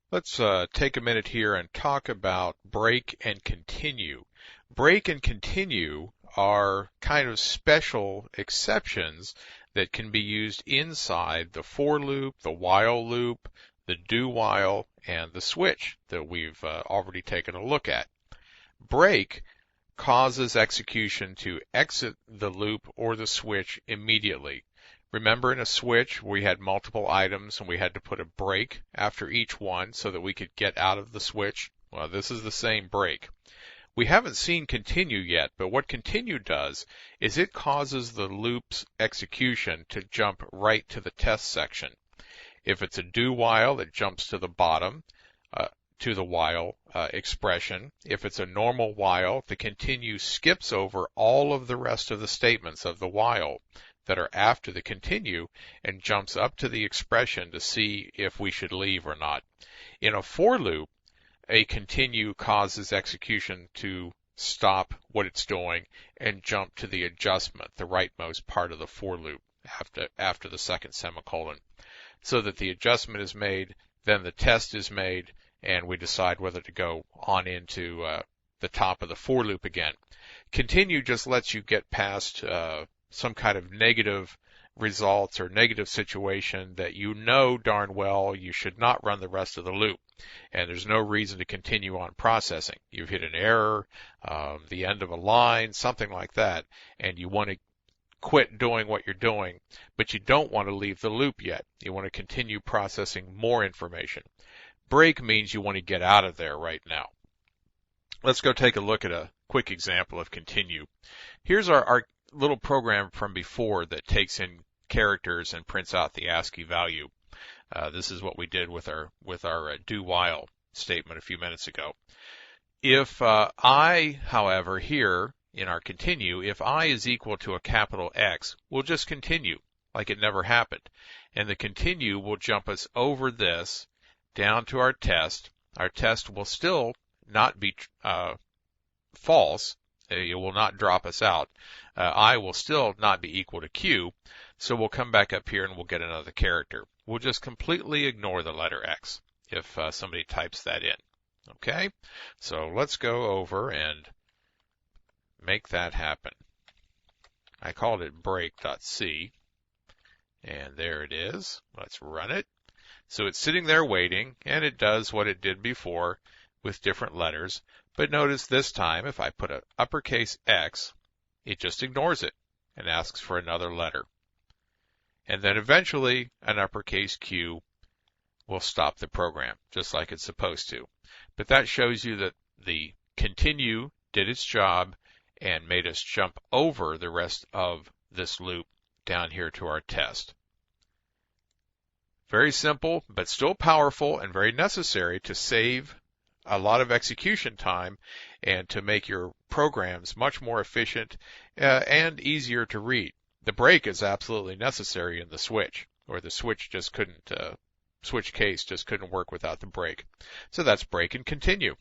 Let's take a minute here and talk about break and continue. Break and continue are kind of special exceptions that can be used inside the for loop, the while loop, the do while, and the switch that we've already taken a look at. Break causes execution to exit the loop or the switch immediately. Remember in a switch we had multiple items and we had to put a break after each one so that we could get out of the switch? Well, this is the same break. We haven't seen continue yet, but what continue does is it causes the loop's execution to jump right to the test section. If it's a do while, it jumps to the bottom, to the while expression. If it's a normal while, the continue skips over all of the rest of the statements of the while that are after the continue and jumps up to the expression to see if we should leave or not. In a for loop, a continue causes execution to stop what it's doing and jump to the adjustment, the rightmost part of the for loop after the second semicolon, so that the adjustment is made, then the test is made, and we decide whether to go on into the top of the for loop again. Continue just lets you get past some kind of negative results or negative situation that you know darn well you should not run the rest of the loop. And there's no reason to continue on processing. You've hit an error, the end of a line, something like that, and you want to quit doing what you're doing, but you don't want to leave the loop yet. You want to continue processing more information. Break means you want to get out of there right now. Let's go take a look at a quick example of continue. Here's our little program from before that takes in characters and prints out the ASCII value. This is what we did with our do while statement a few minutes ago. If I, however, here in our continue, if I is equal to a capital X, we'll just continue like it never happened. And the continue will jump us over this down to our test. Our test will still not be false. It will not drop us out. I will still not be equal to Q. So we'll come back up here and we'll get another character. We'll just completely ignore the letter X if somebody types that in. Okay? So let's go over and make that happen. I called it break.c. And there it is. Let's run it. So it's sitting there waiting, and it does what it did before with different letters. But notice this time, if I put an uppercase X, it just ignores it and asks for another letter. And then eventually, an uppercase Q will stop the program, just like it's supposed to. But that shows you that the continue did its job and made us jump over the rest of this loop down here to our test. Very simple, but still powerful and very necessary to save a lot of execution time and to make your programs much more efficient and easier to read. The break is absolutely necessary in the switch, or the switch just couldn't, switch case just couldn't work without the break. So that's break and continue.